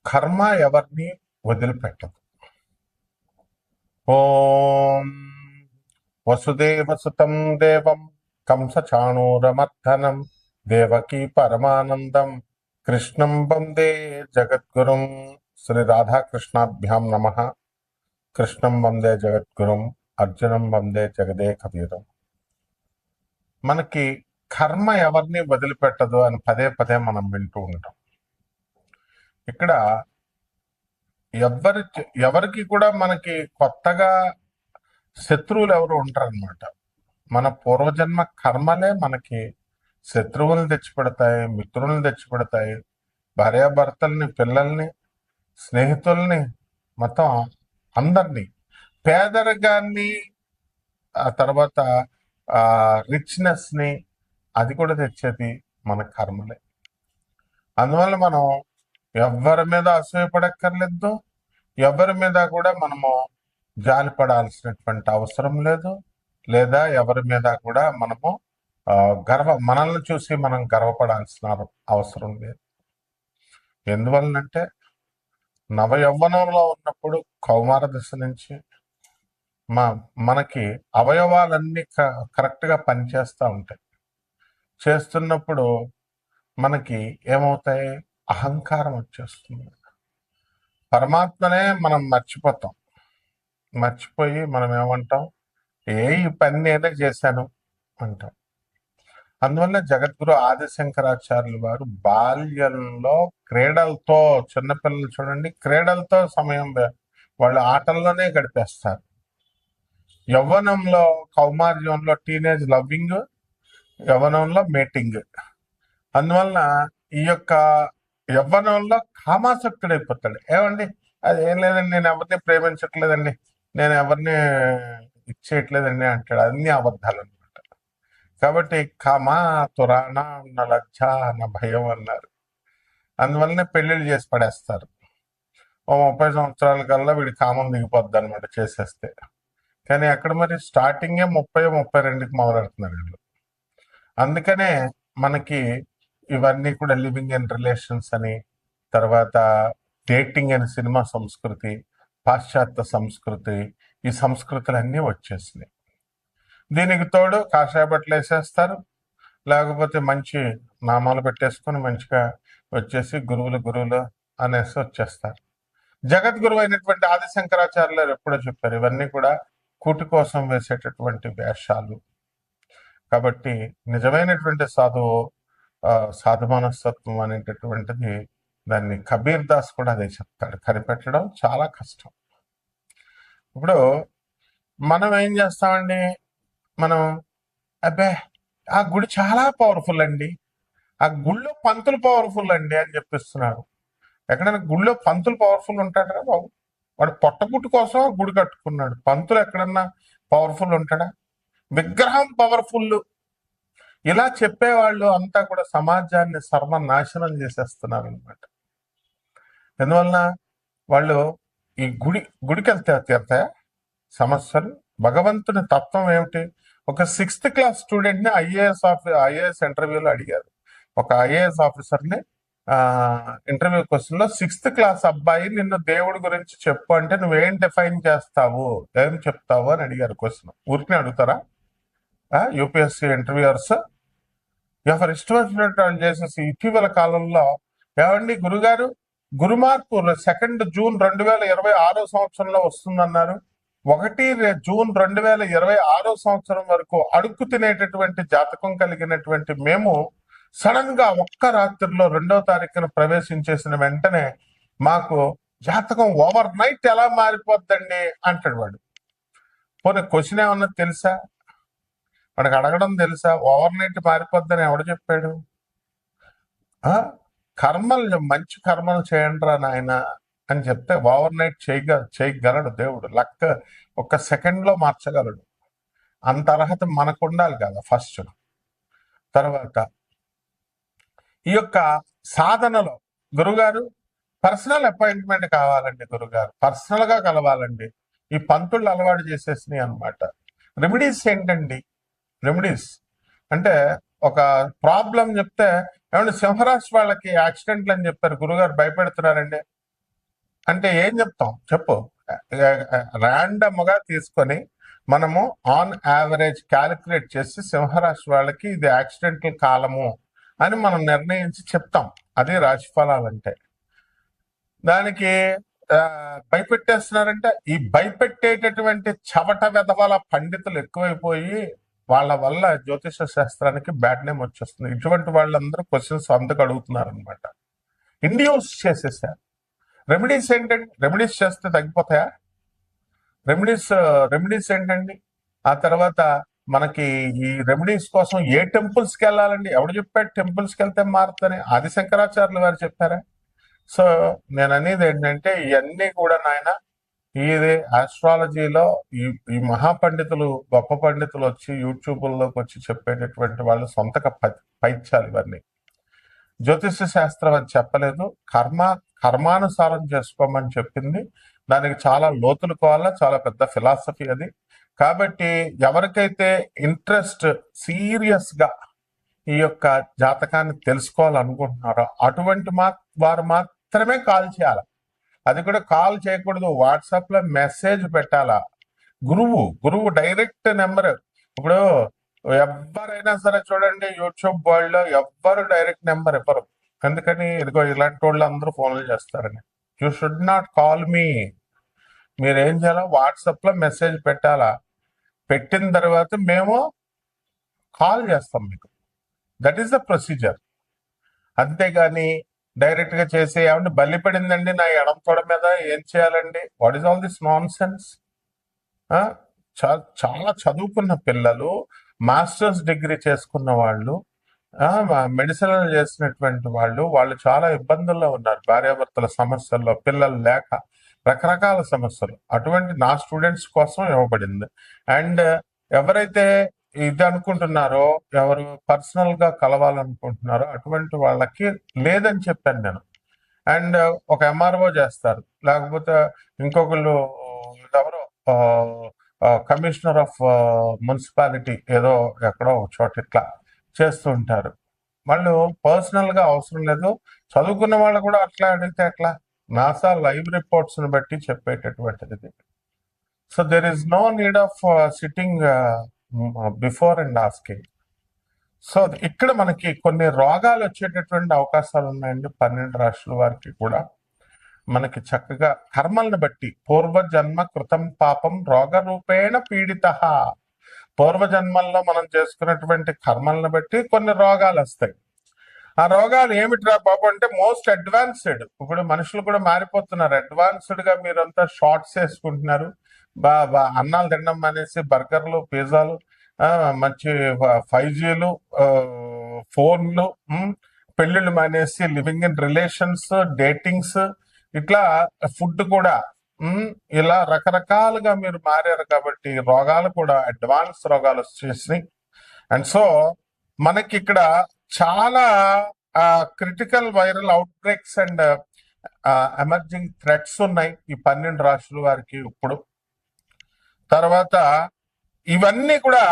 కర్మ ఎవరిని వదిలిపెట్టదు. ఓం వసుదేవసుతం దేవం కంసచాణూరమర్దనం దేవకీ పరమానందం కృష్ణం వందే జగద్గురుం. శ్రీ రాధాకృష్ణాభ్యాం నమ. కృష్ణం వందే జగద్గురుం, అర్జునం వందే జగదేకవీరం. మనకి కర్మ ఎవరిని వదిలిపెట్టదు అని పదే పదే మనం వింటూ ఉంటాం. ఇక్కడ ఎవరికి కూడా మనకి కొత్తగా శత్రువులు ఎవరు ఉంటారనమాట. మన పూర్వజన్మ కర్మలే మనకి శత్రువులను తెచ్చిపెడతాయి, మిత్రులను తెచ్చిపెడతాయి, భార్యాభర్తల్ని, పిల్లల్ని, స్నేహితుల్ని, మొత్తం అందరినీ, పేదరికాన్ని, ఆ తర్వాత రిచ్నెస్ ని, అది కూడా తెచ్చేది మన కర్మలే. అందువల్ల మనం ఎవరి మీద అసూయపడక్కర్లేదు, ఎవరి మీద కూడా మనము జాలిపడాల్సినటువంటి అవసరం లేదు, లేదా ఎవరి మీద కూడా మనము మనల్ని చూసి మనం గర్వపడాల్సిన అవసరం లేదు. ఎందువలనంటే నవ యవ్వనంలో ఉన్నప్పుడు కౌమార దశ నుంచి మనకి అవయవాలన్నీ కరెక్ట్గా పనిచేస్తూ ఉంటాయి. చేస్తున్నప్పుడు మనకి ఏమవుతాయి? అహంకారం వచ్చేస్తుంది. పరమాత్మనే మనం మర్చిపోతాం. మర్చిపోయి మనం ఏమంటాం? ఈ పని నేనే చేశాను అంటాం. అందువల్ల జగద్గురు ఆదిశంకరాచార్యులు వారు బాల్యంలో క్రీడలతో, చిన్నపిల్లలు చూడండి, క్రీడలతో సమయం వాళ్ళు ఆటల్లోనే గడిపేస్తారు. యవ్వనంలో, కౌమార్యంలో టీనేజ్ లవ్వింగ్, యవ్వనంలో మేటింగ్. అందువలన ఈ యొక్క యవ్వనంలో కామాసక్తుడైపోతాడు. ఏమండి, అది ఏం లేదండి, నేను ఎవరిని ప్రేమించట్లేదండి, నేను ఎవరిని ఇచ్చేయట్లేదండి అంటాడు. అన్ని అబద్ధాలు అనమాట. కాబట్టి కామా తురాణ నా లజ్జ నా భయం అన్నారు. అందువల్లనే పెళ్లిళ్ళు చేసి పడేస్తారు. ఓ 30 సంవత్సరాల కల్లా వీడి కామం దిగిపోద్ది అనమాట చేసేస్తే. కానీ అక్కడ మరి స్టార్టింగే 30-32కి మొదలెడుతున్నారు వీళ్ళు. అందుకనే మనకి ఇవన్నీ కూడా లివింగ్ ఇన్ రిలేషన్స్ అని, తర్వాత డేటింగ్ అని సినిమా సంస్కృతి, పాశ్చాత్య సంస్కృతి, ఈ సంస్కృతులన్నీ వచ్చేసినాయి. దీనికి తోడు కాషాయ బట్టలు వేసేస్తారు, లేకపోతే మంచి నామాలు పెట్టేసుకొని మంచిగా వచ్చేసి గురువులు అనేసి వచ్చేస్తారు. జగద్గురువు అయినటువంటి ఆదిశంకరాచార్యులు ఎప్పుడో చెప్పారు, ఇవన్నీ కూడా కూటి కోసం వేసేటటువంటి వేషాలు. కాబట్టి నిజమైనటువంటి సాధు మనస్తత్వం అనేటటువంటిది, దాన్ని కబీర్ దాస్ కూడా అదే చెప్తాడు, కనిపెట్టడం చాలా కష్టం. ఇప్పుడు మనం ఏం చేస్తామండి? మనం అబ్బే ఆ గుడి చాలా పవర్ఫుల్ అండి, ఆ గుళ్ళో పంతులు పవర్ఫుల్ అండి అని చెప్పిస్తున్నారు. ఎక్కడైనా గుళ్ళో పంతులు పవర్ఫుల్ ఉంటాడా బాబు? వాడు పొట్టపుట్టు కోసం గుడి కట్టుకున్నాడు. పంతులు ఎక్కడన్నా పవర్ఫుల్ ఉంటాడా? విగ్రహం పవర్ఫుల్. ఇలా చెప్పేవాళ్ళు అంతా కూడా సమాజాన్ని సర్వనాశనం చేసేస్తున్నారు అనమాట. ఎందువలన వాళ్ళు ఈ గుడికి వెళ్తే తీరుతాయా సమస్యలు? భగవంతుని తత్వం ఏమిటి? ఒక 6th క్లాస్ స్టూడెంట్ ని ఐఏఎస్ ఇంటర్వ్యూలో అడిగారు. ఒక ఐఏఎస్ ఆఫీసర్ని ఇంటర్వ్యూ క్వశ్చన్ లో 6th క్లాస్ అబ్బాయి నిన్ను దేవుడి గురించి చెప్పు అంటే నువ్వేం డిఫైన్ చేస్తావు, ఏం చెప్తావు అని అడిగారు క్వశ్చన్. ఊరికి అడుగుతారా యూపీఎస్సీ ఇంటర్వ్యూయర్స్? ఎవరు ఇష్టం వచ్చినట్టు వాళ్ళు చేసేసి ఇటీవల కాలంలో, ఏమండి గురుగారు, గురుమార్పు 2 జూన్ 2026 సంవత్సరంలో వస్తుందన్నారు. 1 జూన్ 2026 సంవత్సరం వరకు అడుక్కు తినేటటువంటి జాతకం కలిగినటువంటి మేము సడన్ గా ఒక్క రాత్రిలో 2వ తారీఖున ప్రవేశించేసిన వెంటనే మాకు జాతకం ఓవర్ నైట్ ఎలా మారిపోద్దండి అంటాడు వాడు. పోనీ క్వశ్చన్ ఏమన్నా తెలుసా? వాడికి అడగడం తెలుసా? ఓవర్ నైట్ మారిపోద్దని ఎవడు చెప్పాడు? కర్మలు, మంచి కర్మలు చేయండి రా నాయన అని చెప్తే ఓవర్ నైట్ చేయగలడు దేవుడు. లక్క 1 సెకండ్లో మార్చగలడు. అంత అర్హత మనకు ఉండాలి కదా ఫస్ట్. తర్వాత ఈ యొక్క సాధనలో గురుగారు పర్సనల్ అపాయింట్మెంట్ కావాలండి, గురుగారు పర్సనల్ గా కలవాలండి, ఈ పంతుళ్ళు అలవాటు చేసేసినాయి అనమాట. రెమెడీస్ ఏంటండి? రెమెడీస్ అంటే ఒక ప్రాబ్లం చెప్తే, ఏమంటే సింహరాశి వాళ్ళకి యాక్సిడెంట్లు అని చెప్పారు, గురుగారు భయపెడుతున్నారండి. అంటే ఏం చెప్తాం చెప్పు. ర్యాండమ్ గా తీసుకొని మనము ఆన్ యావరేజ్ క్యాలిక్యులేట్ చేసి సింహరాశి వాళ్ళకి ఇది యాక్సిడెంటల్ కాలము అని మనం నిర్ణయించి చెప్తాం. అది రాశి ఫలాలంటే. దానికి ఆ, భయపెట్టేస్తున్నారంటే ఈ భయపెట్టేటటువంటి చవట వెధవల పండితులు ఎక్కువైపోయి వాళ్ళ వల్ల జ్యోతిష శాస్త్రానికి బ్యాడ్ నేమ్ వచ్చేస్తుంది. ఇటువంటి వాళ్ళందరూ క్వశ్చన్స్ అందుకు అడుగుతున్నారు అనమాట. ఇండ్యూస్ చేసేసారు. రెమెడీస్ ఏంటండి? రెమెడీస్ చేస్తే తగ్గిపోతాయా? రెమెడీస్ రెమెడీస్ ఏంటండి? ఆ తర్వాత మనకి ఈ రెమెడీస్ కోసం ఏ టెంపుల్స్ కి వెళ్ళాలండి? ఎవడు చెప్పాడు టెంపుల్స్ కి వెళ్తే మారుతానే? ఆది శంకరాచార్యులు వారు చెప్పారా? సో నేను అనేది ఏంటంటే ఇవన్నీ కూడా నాయన ఇది ఆస్ట్రాలజీలో ఈ ఈ మహాపండితులు గొప్ప పండితులు వచ్చి యూట్యూబ్లోకి వచ్చి చెప్పేటటువంటి వాళ్ళు సొంతగా పైత్యాలు ఇవన్నీ. జ్యోతిష శాస్త్రం అని చెప్పలేదు, కర్మానుసారం చేసుకోమని చెప్పింది. దానికి చాలా లోతులు కావాలా, చాలా పెద్ద ఫిలాసఫీ అది. కాబట్టి ఎవరికైతే ఇంట్రెస్ట్ సీరియస్ గా ఈ యొక్క జాతకాన్ని తెలుసుకోవాలనుకుంటున్నారో అటువంటి వారు మాత్రమే కాల్ చేయాలి. అది కూడా కాల్ చేయకూడదు, వాట్సాప్ లో మెసేజ్ పెట్టాలా. గురువు డైరెక్ట్ నెంబర్. ఇప్పుడు ఎవరైనా సరే చూడండి, యూట్యూబ్ వరల్డ్ లో ఎవ్వరు డైరెక్ట్ నెంబర్ ఇవ్వరు. ఎందుకని? ఇదిగో ఇలాంటి వాళ్ళు అందరూ ఫోన్లు చేస్తారని. You should not call me. మీరేం చేయాలా? వాట్సాప్ లో మెసేజ్ పెట్టాలా. పెట్టిన తర్వాత మేము కాల్ చేస్తాం మీకు. That is the procedure. అంతేగాని డైరెక్ట్ గా చేసి ఏమంటే బల్లి పడిందండి నా ఎడం తొడ మీద, ఏం చేయాలండి? What is all this non sense? చాలా చదువుకున్న పిల్లలు, మాస్టర్స్ డిగ్రీ చేసుకున్న వాళ్ళు, మెడిసిన్ చేసినటువంటి వాళ్ళు చాలా ఇబ్బందుల్లో ఉన్నారు. భార్యాభర్తల సమస్యల్లో, పిల్లలు లేక, రకరకాల సమస్యలు. అటువంటి నా స్టూడెంట్స్ కోసం ఇవ్వబడింది. అండ్ ఎవరైతే ఇది అనుకుంటున్నారో, ఎవరు పర్సనల్ గా కలవాలనుకుంటున్నారో అటువంటి వాళ్ళకి లేదని చెప్పాను నేను. అండ్ ఒక ఎంఆర్ఓ చేస్తారు, లేకపోతే ఇంకొకళ్ళు ఎవరో కమిషనర్ ఆఫ్ మున్సిపాలిటీ ఏదో ఎక్కడో ఒక చోట ఇట్లా చేస్తూ ఉంటారు. వాళ్ళు పర్సనల్ గా అవసరం లేదు. చదువుకున్న వాళ్ళు కూడా అట్లా అడిగితే ఎట్లా? నాసా లైవ్ రిపోర్ట్స్ ని బట్టి చెప్పేటటువంటిది. So there is no need of sitting before and asking. So ఇక్కడ మనకి కొన్ని రోగాలు వచ్చేటటువంటి అవకాశాలు ఉన్నాయండి 12 రాశుల వారికి కూడా. మనకి చక్కగా కర్మలను బట్టి పూర్వజన్మ కృతం పాపం రోగ రూపేణ పీడిత. పూర్వజన్మల్లో మనం చేసుకున్నటువంటి కర్మలను బట్టి కొన్ని రోగాలు వస్తాయి. ఆ రోగాలు ఏమిట్రా బాబు అంటే మోస్ట్ అడ్వాన్స్డ్. ఇప్పుడు మనుషులు కూడా మారిపోతున్నారు. అడ్వాన్స్డ్ గా మీరంతా షార్ట్స్ వేసుకుంటున్నారు, అన్నాలు తినడం అనేసి బర్గర్లు, పిజ్జాలు, మంచి 5Gలు, ఫోన్లు, పెళ్లిళ్ళు మానేసి లివింగ్ ఇన్ రిలేషన్స్, డేటింగ్స్, ఇట్లా ఫుడ్ కూడా ఇలా రకరకాలుగా మీరు మారారు. కాబట్టి రోగాలు కూడా అడ్వాన్స్ రోగాలు వచ్చేసినాయి. అండ్ సో మనకి ఇక్కడ చాలా critical viral outbreaks and emerging threats ఉన్నాయి ఈ 12 రాశుల వారికి ఇప్పుడు. తర్వాత ఇవన్నీ కూడా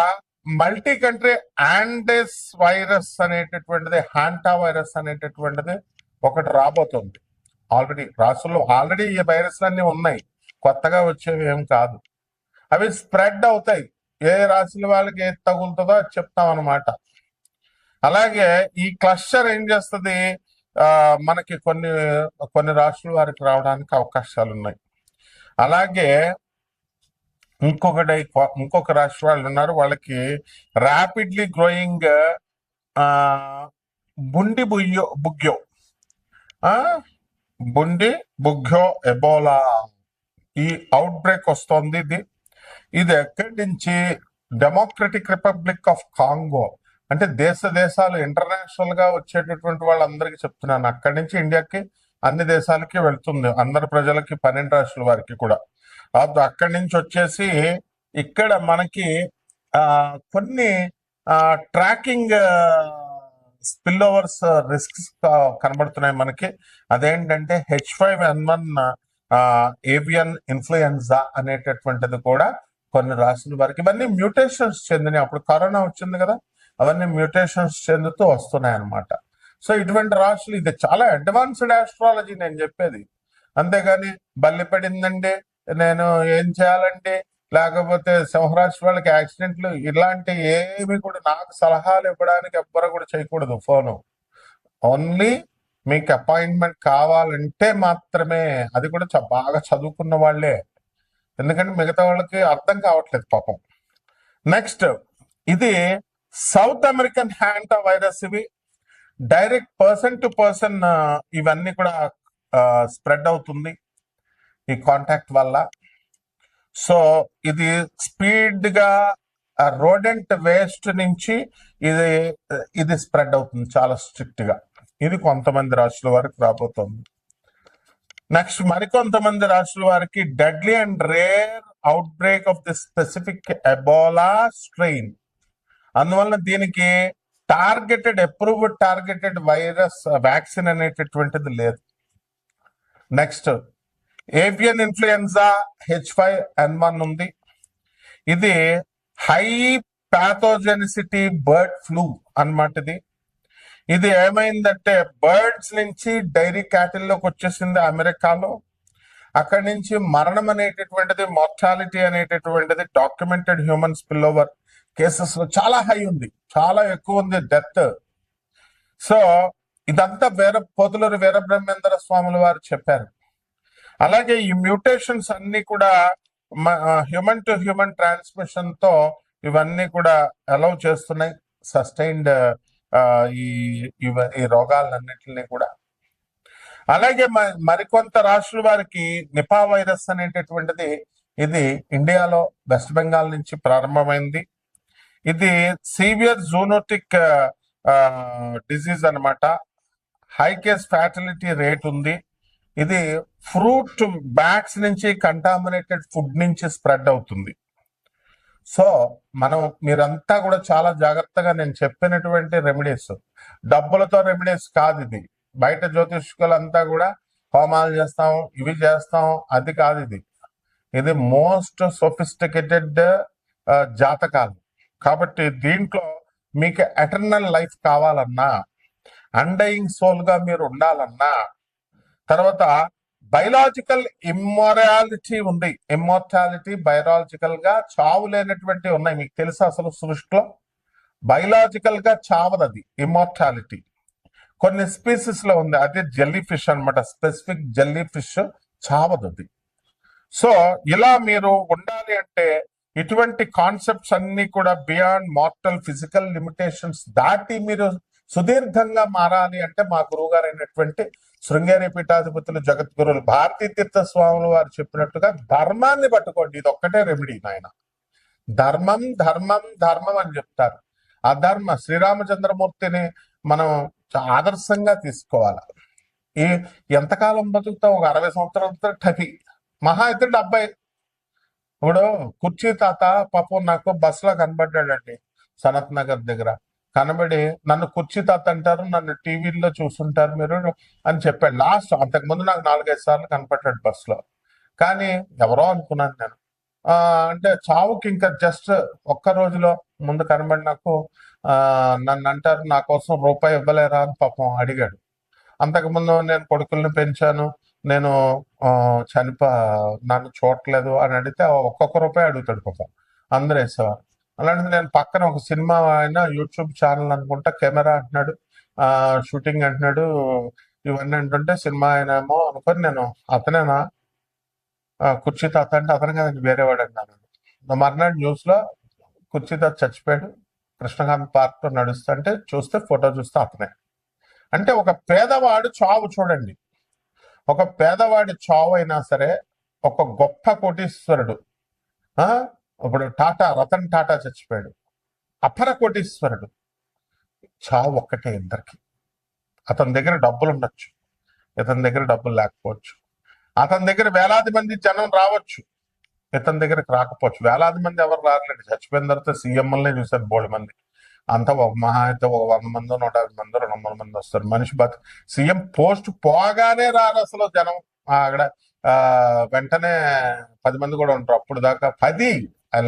మల్టీ కంట్రీ యాండెస్ వైరస్ అనేటటువంటిది, హాంటా వైరస్ అనేటటువంటిది ఒకటి రాబోతుంది. ఆల్రెడీ రాసుల్లో ఆల్రెడీ ఈ వైరస్లన్నీ ఉన్నాయి, కొత్తగా వచ్చేవి ఏం కాదు. అవి స్ప్రెడ్ అవుతాయి. ఏ రాశుల వాళ్ళకి ఏది తగులుతుందో అది చెప్తాం అనమాట. అలాగే ఈ క్లస్టర్ ఏం చేస్తుంది, మనకి కొన్ని రాశుల వారికి రావడానికి అవకాశాలు ఉన్నాయి. అలాగే ఇంకొక రాశి వాళ్ళు ఉన్నారు, వాళ్ళకి ర్యాపిడ్లీ గ్రోయింగ్ బుండి బుగ్యో ఎబోలా ఈ అవుట్ బ్రేక్ వస్తుంది. ఇది ఎక్కడి నుంచి? Democratic republic of Congo. అంటే దేశాలు ఇంటర్నేషనల్ గా వచ్చేటటువంటి వాళ్ళందరికీ చెప్తున్నాను, అక్కడి నుంచి ఇండియాకి అన్ని దేశాలకి వెళ్తుంది, అందరి ప్రజలకి 12 రాశుల వారికి కూడా. అక్కడి నుంచి వచ్చేసి ఇక్కడ మనకి కొన్ని ట్రాకింగ్ స్పిల్ ఓవర్స్ రిస్క్స్ కనబడుతున్నాయి మనకి. అదేంటంటే H5N1 ఏవియన్ ఇన్ఫ్లుయెన్జా అనేటటువంటిది కూడా కొన్ని రాశుల వారికి. ఇవన్నీ మ్యూటేషన్స్ చెందినాయి. అప్పుడు కరోనా వచ్చింది కదా, అవన్నీ మ్యూటేషన్స్ చెందుతూ వస్తున్నాయి అనమాట. సో ఇటువంటి రాశులు, ఇది చాలా అడ్వాన్స్డ్ ఆస్ట్రాలజీ నేను చెప్పేది. అంతేగాని బల్లి పడిందండి, నేను ఏం చేయాలండి, లేకపోతే సింహరాశి వాళ్ళకి యాక్సిడెంట్లు ఇలాంటి ఏమి కూడా నాకు సలహాలు ఇవ్వడానికి ఎవ్వరు కూడా చేయకూడదు ఫోను. ఓన్లీ మీకు అపాయింట్మెంట్ కావాలంటే మాత్రమే, అది కూడా బాగా చదువుకున్న వాళ్ళే, ఎందుకంటే మిగతా వాళ్ళకి అర్థం కావట్లేదు పాపం. నెక్స్ట్, ఇది సౌత్ అమెరికన్ హ్యాండ్ వైరస్. ఇవి డైరెక్ట్ పర్సన్ టు పర్సన్ ఇవన్నీ కూడా స్ప్రెడ్ అవుతుంది ఈ కాంటాక్ట్ వల్ల. సో ఇది స్పీడ్ గా రోడెంట్ వేస్ట్ నుంచి ఇది ఇది స్ప్రెడ్ అవుతుంది చాలా స్ట్రిక్ట్ గా. ఇది కొంతమంది రాష్ట్రాల వారికి రాబోతోంది. నెక్స్ట్, మరికొంతమంది రాష్ట్రాల వారికి deadly and rare out break of the specific Ebola strain. అందువల్ల దీనికి అప్రూవ్డ్ టార్గెటెడ్ వైరస్ వ్యాక్సిన్ అనేటటువంటిది లేదు. నెక్స్ట్, ఏవియన్ ఇన్ఫ్లుయెన్జా H5N1 ఉంది. ఇది హై ప్యాథోజెనిసిటీ బర్డ్ ఫ్లూ అన్నమాట. ఇది ఏమైందంటే బర్డ్స్ నుంచి డైరీ క్యాటిల్లోకి వచ్చేసింది అమెరికాలో. అక్కడి నుంచి మరణం అనేటటువంటిది, మార్టాలిటీ అనేటటువంటిది documented human spill over cases లో చాలా హై ఉంది, చాలా ఎక్కువ ఉంది డెత్. సో ఇదంతా పోతులూరి వీరబ్రహ్మేంద్ర స్వాముల వారు చెప్పారు. అలాగే ఈ మ్యూటేషన్స్ అన్ని కూడా హ్యూమన్ టు హ్యూమన్ ట్రాన్స్మిషన్ తో ఇవన్నీ కూడా అలౌ చేస్తున్నాయి సస్టైన్డ్ ఈ రోగాలన్నింటినీ కూడా. అలాగే మరికొంత రాష్ట్రాల వారికి నిపా వైరస్ అనేటటువంటిది, ఇది ఇండియాలో వెస్ట్ బెంగాల్ నుంచి ప్రారంభమైంది. ఇది సీవియర్ జూనోటిక్ డిజీజ్ అన్నమాట. హై కేస్ ఫ్యాటిలిటీ రేట్ ఉంది. ఇది ఫ్రూట్ బ్యాగ్స్ నుంచి, కంటామినేటెడ్ ఫుడ్ నుంచి స్ప్రెడ్ అవుతుంది. సో మీరంతా కూడా చాలా జాగ్రత్తగా, నేను చెప్పినటువంటి రెమెడీస్ డబ్బులతో రెమెడీస్ కాదు. ఇది బయట జ్యోతిష్కులంతా కూడా హోమాలు చేస్తాం, ఇవి చేస్తాం, అది కాదు. ఇది మోస్ట్ సోఫిస్టికేటెడ్ జాతకాలు. కాబట్టి దీంట్లో మీకు ఎటర్నల్ లైఫ్ కావాలన్నా, అన్డయింగ్ సోల్ గా మీరు ఉండాలన్నా, తర్వాత బయలాజికల్ ఇమ్మొరాలిటీ ఉంది. ఇమ్మోర్టాలిటీ బయలాజికల్ గా చావు లేనటువంటి ఉన్నాయి. మీకు తెలుసా అసలు సృష్టిలో బయలాజికల్ గా చావదది ఇమ్మోర్టాలిటీ. కొన్ని స్పీసీస్ లో ఉంది, అదే జెల్లీ ఫిష్ అనమాట. స్పెసిఫిక్ జెల్లీ ఫిష్ చావదది. సో ఇలా మీరు ఉండాలి అంటే ఇటువంటి కాన్సెప్ట్స్ అన్ని కూడా బియాండ్ మార్టల్ ఫిజికల్ లిమిటేషన్స్ దాటి మీరు సుదీర్ఘంగా మారాలి అంటే మా గురువు గారు అయినటువంటి శృంగేరి పీఠాధిపతులు జగద్గురులు భారతీ తీర్థ స్వాములు వారు చెప్పినట్టుగా ధర్మాన్ని పట్టుకోండి. ఇది ఒక్కటే రెమెడీ నాయన. ధర్మం ధర్మం ధర్మం అని చెప్తారు. అధర్మ శ్రీరామచంద్రమూర్తిని మనం ఆదర్శంగా తీసుకోవాలి. ఎంతకాలం బతుకుతాం? ఒక 60 సంవత్సరాలతో టపి, మహా అయితే 70. ఇప్పుడు కుర్చీ తాత పాపం నాకు బస్సులో కనబడ్డాడండి సనత్ నగర్ దగ్గర. కనబడి నన్ను కుర్చీ తాత అంటారు, నన్ను టీవీలో చూసుంటారు మీరు అని చెప్పాడు. లాస్ట్ అంతకుముందు నాకు 4-5 సార్లు కనపడ్డాడు బస్సులో. కానీ ఎవరో అనుకున్నాను నేను. అంటే చావుకి ఇంకా జస్ట్ ఒక్క రోజులో ముందు కనబడి నాకు నన్ను అంటారు, నా కోసం రూపాయి ఇవ్వలేరా అని పాపం అడిగాడు. అంతకుముందు నేను కొడుకుల్ని పెంచాను, నేను నన్ను చూడట్లేదు అని అడిగితే ఒక్కొక్క రూపాయి అడుగుతాడు పాపం. అందరూ వేసేవారు. అలాంటిది నేను పక్కన ఒక సినిమా ఆయన యూట్యూబ్ ఛానల్ అనుకుంటా, కెమెరా అంటున్నాడు, షూటింగ్ అంటున్నాడు, ఇవన్నీ అంటుంటే సినిమా ఆయన ఏమో అనుకొని నేను అతనేనా కుర్చీ తాత అంటే అతను కదండి వేరేవాడు అన్నాను. మర్నాడు న్యూస్ లో కుర్చీ తాత చచ్చిపోయాడు, కృష్ణకాంత్ పార్క్ లో నడుస్తుంటే చూస్తే ఫోటో చూస్తే అతనే. అంటే ఒక పేదవాడు చావు చూడండి, ఒక పేదవాడి చావు అయినా సరే ఒక గొప్ప కోటీశ్వరుడు, ఇప్పుడు రతన్ టాటా చచ్చిపోయాడు, అపర కోటీశ్వరుడు. చావు ఒక్కటే ఇద్దరికి. అతని దగ్గర డబ్బులు ఉండొచ్చు, ఇతని దగ్గర డబ్బులు లేకపోవచ్చు. అతని దగ్గర వేలాది మంది జనం రావచ్చు, ఇతని దగ్గరకు రాకపోవచ్చు. వేలాది మంది ఎవరు రారులేండి. చచ్చిపోయిన తర్వాత సీఎంఎల్నే చూశారు బోల్డ్ మంది. అంతా ఒక మహా అయితే ఒక 100 మంది 150 మంది 200 మంది వస్తారు. మనిషి సీఎం పోస్ట్ పోగానే రారు అసలు జనం. అక్కడ వెంటనే 10 మంది కూడా ఉంటారు. అప్పుడు దాకా 10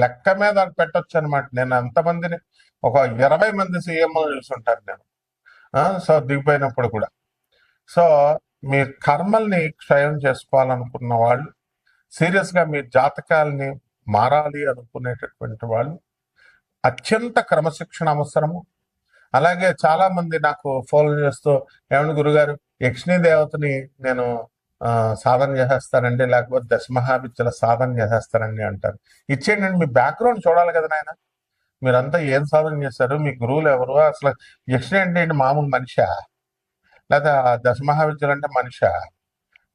లెక్క మీద పెట్టొచ్చు అనమాట. నేను అంతమందిని ఒక 20 మంది సీఎం చూసుంటాను నేను. సో దిగిపోయినప్పుడు కూడా. సో మీ కర్మల్ని క్షయం చేసుకోవాలనుకున్న వాళ్ళు, సీరియస్గా మీ జాతకాల్ని మారాలి అనుకునేటటువంటి వాళ్ళు అత్యంత క్రమశిక్షణ అవసరము. అలాగే చాలా మంది నాకు ఫోన్ చేస్తూ, ఏమన్నా గురుగారు యక్షిణీ దేవతని నేను సాధన చేసేస్తానండి, లేకపోతే దశమహావిద్యల సాధన చేసేస్తానండి అంటారు. ఇచ్చేయండి, మీ బ్యాక్గ్రౌండ్ చూడాలి కదా నాయన. మీరంతా ఏం సాధన చేశారు, మీ గురువులు ఎవరు, అసలు యక్షిణి అంటే ఏంటి, మామూలు మనిషా, లేదా దశమహావిద్యలు అంటే మనిషా?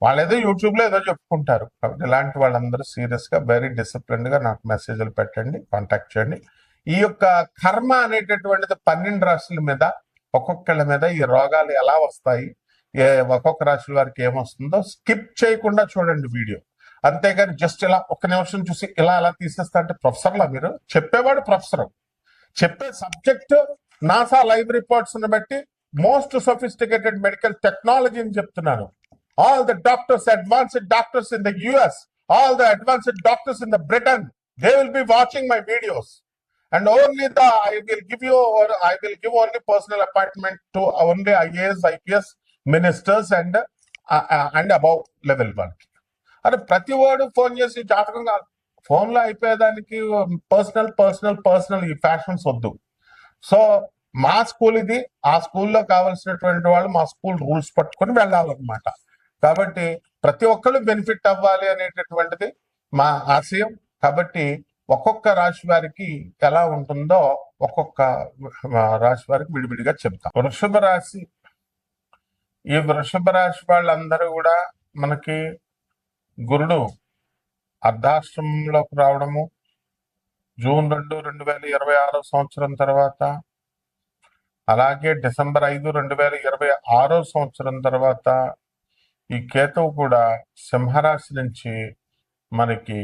వాళ్ళు ఏదో యూట్యూబ్లో ఏదో చెప్పుకుంటారు. కాబట్టి ఇలాంటి వాళ్ళందరూ సీరియస్గా వెరీ డిసిప్లిన్డ్గా నాకు మెసేజ్లు పెట్టండి, కాంటాక్ట్ చేయండి. ఈ యొక్క కర్మ అనేటటువంటిది 12 రాశుల మీద, ఒక్కొక్కళ్ళ మీద ఈ రోగాలు ఎలా వస్తాయి, ఒక్కొక్క రాశుల వారికి ఏమొస్తుందో స్కిప్ చేయకుండా చూడండి వీడియో. అంతేగాని జస్ట్ ఇలా ఒక్క నిమిషం చూసి ఇలా అలా తీసేస్తా అంటే ప్రొఫెసర్లా మీరు? చెప్పేవాడు ప్రొఫెసర్, చెప్పే సబ్జెక్ట్ నాసా లైవ్ రిపోర్ట్స్ బట్టి మోస్ట్ సొఫిస్టికేటెడ్ మెడికల్ టెక్నాలజీ అని చెప్తున్నాను. All the doctors, advanced doctors in the US, all the advanced doctors in the Britain, they will be watching my videos. And only I will give you, or I will give only personal appointment to only IAS, IPS ministers and above level 1. అరే ప్రతి వాడు phone చేసి జాతకం కాదు, ఫోన్లో అయిపోయేదానికి personal ఈ fashions వద్దు. So మా స్కూల్ ఇది, ఆ స్కూల్లో కావాల్సినటువంటి వాళ్ళు మా స్కూల్ రూల్స్ పట్టుకొని వెళ్ళాలన్నమాట. కాబట్టి ప్రతి ఒక్కరు బెనిఫిట్ అవ్వాలి అనేటటువంటిది మా ఆశయం. కాబట్టి ఒక్కొక్క రాశి వారికి ఎలా ఉంటుందో ఒక్కొక్క రాశి వారికి విడివిడిగా చెప్తాం. వృషభ రాశి, ఈ వృషభ రాశి వాళ్ళందరూ కూడా మనకి గురుడు అర్ధాశ్రమంలోకి రావడము జూన్ 2, 2026 సంవత్సరం తర్వాత, అలాగే డిసెంబర్ 5, 2026 సంవత్సరం తర్వాత ఈ కేతువు కూడా సింహరాశి నుంచి మనకి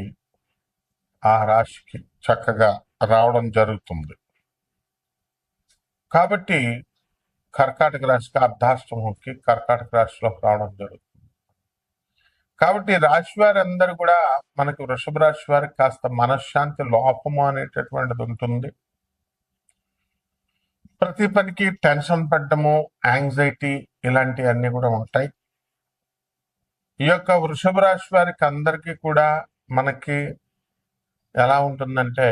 ఆ రాశికి చక్కగా రావడం జరుగుతుంది. కాబట్టి కర్కాటక రాశికి అర్ధాష్టమంకి కర్కాటక రాశిలోకి రావడం జరుగుతుంది. కాబట్టి రాశి వారందరూ కూడా మనకి వృషభ రాశి వారికి కాస్త మనశ్శాంతి లోపము అనేటటువంటిది ఉంటుంది. ప్రతి పనికి టెన్షన్ పడ్డము, యాంగ్జైటీ ఇలాంటివన్నీ కూడా ఉంటాయి. ఈ యొక్క వృషభ రాశి వారికి అందరికీ కూడా మనకి ఎలా ఉంటుందంటే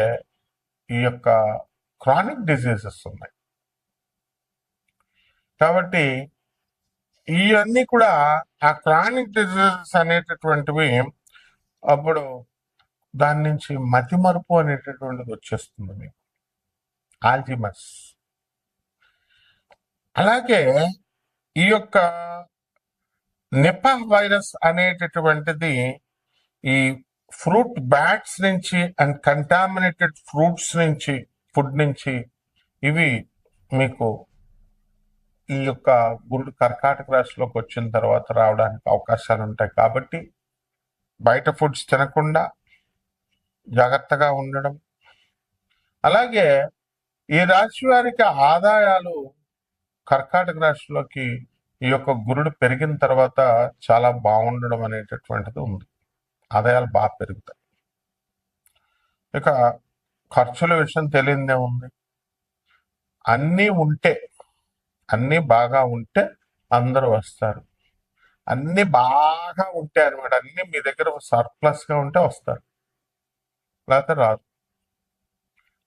ఈ యొక్క క్రానిక్ డిజీజెస్ ఉన్నాయి. కాబట్టి ఇవన్నీ కూడా ఆ క్రానిక్ డిజీజెస్ అనేటటువంటివి అప్పుడు దాని నుంచి మతిమరుపు అనేటటువంటిది వచ్చేస్తుంది మీకు, ఆల్జిమర్స్. అలాగే ఈ యొక్క నిపా వైరస్ అనేటటువంటిది ఈ ఫ్రూట్ బ్యాట్స్ నుంచి అండ్ కంటామినేటెడ్ ఫ్రూట్స్ నుంచి, ఫుడ్ నుంచి ఇవి మీకు ఈ యొక్క గురుడు కర్కాటక రాశిలోకి వచ్చిన తర్వాత రావడానికి అవకాశాలు ఉంటాయి. కాబట్టి బయట ఫుడ్స్ తినకుండా జాగ్రత్తగా ఉండడం. అలాగే ఈ రాశి వారికి ఆదాయాలు కర్కాటక రాశిలోకి ఈ యొక్క గురుడు పెరిగిన తర్వాత చాలా బాగుండడం అనేటటువంటిది ఉంది. ఆదాయాలు బాగా పెరుగుతాయి. ఇక ఖర్చుల విషయం తెలియదే ఉంది. అన్నీ బాగా ఉంటే అందరూ వస్తారు. అన్నీ బాగా ఉంటాయి అనమాట, అన్నీ మీ దగ్గర సర్ప్లస్గా ఉంటే వస్తారు, లేకపోతే రాదు.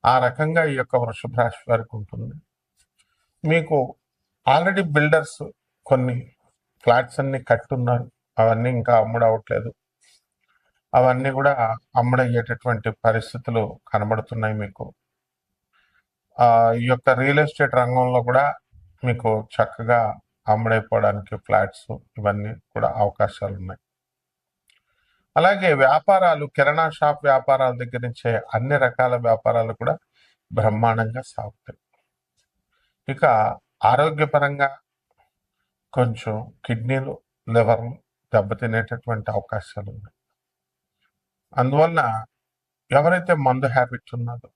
ఆ రకంగా ఈ యొక్క వృషభ రాశి వారికి ఉంటుంది. మీకు ఆల్రెడీ బిల్డర్స్ కొన్ని ఫ్లాట్స్ అన్ని కట్టున్నారు, అవన్నీ ఇంకా అమ్ముడవట్లేదు. అవన్నీ కూడా అమ్ముడయ్యేటటువంటి పరిస్థితులు కనబడుతున్నాయి మీకు. ఈ యొక్క రియల్ ఎస్టేట్ రంగంలో కూడా మీకు చక్కగా అమ్ముడైపోవడానికి ఫ్లాట్స్ ఇవన్నీ కూడా అవకాశాలు ఉన్నాయి. అలాగే వ్యాపారాలు, కిరాణా షాప్ వ్యాపారాల దగ్గర నుంచే అన్ని రకాల వ్యాపారాలు కూడా బ్రహ్మాండంగా సాగుతాయి. ఇక ఆరోగ్యపరంగా కొంచెం కిడ్నీలు, లివర్లు దెబ్బతినేటటువంటి అవకాశాలు ఉన్నాయి. అందువల్ల ఎవరైతే మందు హ్యాబిట్ ఉన్నదో,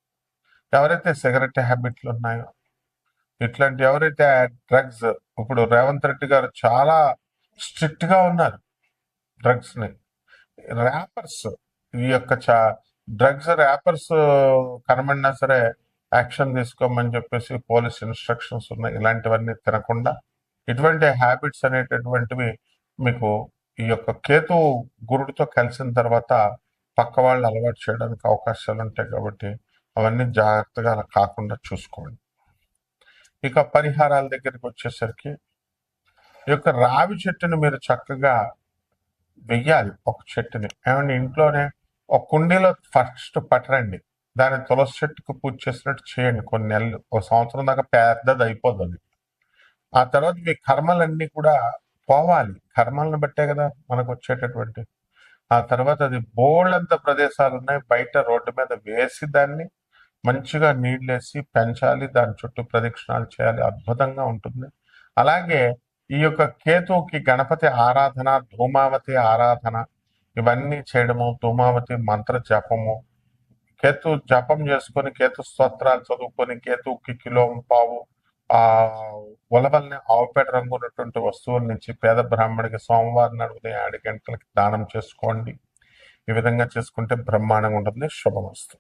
ఎవరైతే సిగరెట్ హ్యాబిట్లు ఉన్నాయో, ఇట్లాంటి ఎవరైతే డ్రగ్స్, ఇప్పుడు రేవంత్ రెడ్డి గారు చాలా స్ట్రిక్ట్గా ఉన్నారు డ్రగ్స్ని. ర్యాపర్స్, ఈ యొక్క డ్రగ్స్ ర్యాపర్స్ కనబడినా సరే యాక్షన్ తీసుకోమని చెప్పేసి పోలీస్ ఇన్స్ట్రక్షన్స్ ఉన్నాయి. ఇలాంటివన్నీ తినకుండా, ఇటువంటి హ్యాబిట్స్ అనేటటువంటివి మీకు ఈ యొక్క కేతు గురుడితో కలిసిన తర్వాత పక్క వాళ్ళు అలవాటు చేయడానికి అవకాశాలు ఉంటాయి కాబట్టి అవన్నీ జాగ్రత్తగా అలా కాకుండా చూసుకోండి. ఇక పరిహారాల దగ్గరికి వచ్చేసరికి ఈ యొక్క రావి చెట్టుని మీరు చక్కగా వెయ్యాలి. ఒక చెట్టుని ఏమంటే ఇంట్లోనే ఒక కుండీలో ఫస్ట్ పట్టరండి, దాన్ని తులసి చెట్టుకు పూజ చేసినట్టు చేయండి. కొన్ని నెలలు, ఒక సంవత్సరం దాకా పెద్దది అయిపోతుంది. ఆ తర్వాత మీ కర్మలన్నీ కూడా పోవాలి. కర్మలను బట్టే కదా మనకు వచ్చేటటువంటి. ఆ తర్వాత అది బోల్డంత ప్రదేశాలు ఉన్నాయి, బయట రోడ్డు మీద వేసి దాన్ని మంచిగా నీళ్ళేసి పెంచాలి, దాని చుట్టూ ప్రదక్షిణాలు చేయాలి, అద్భుతంగా ఉంటుంది. అలాగే ఈ యొక్క కేతువుకి గణపతి ఆరాధన, ధూమావతి ఆరాధన ఇవన్నీ చేయడము, ధూమావతి మంత్ర జపము, కేతు జపం చేసుకొని కేతు స్తోత్రాలు చదువుకొని కేతువుకి కిలో పావు ఆ ఉలవల్ని ఆవుపేట రంగు ఉన్నటువంటి వస్తువుల నుంచి పేద బ్రాహ్మడికి సోమవారం నాడు ఉదయం 7 గంటలకి దానం చేసుకోండి. ఈ విధంగా చేసుకుంటే బ్రహ్మాండంగా ఉంటుంది. శుభమస్తు.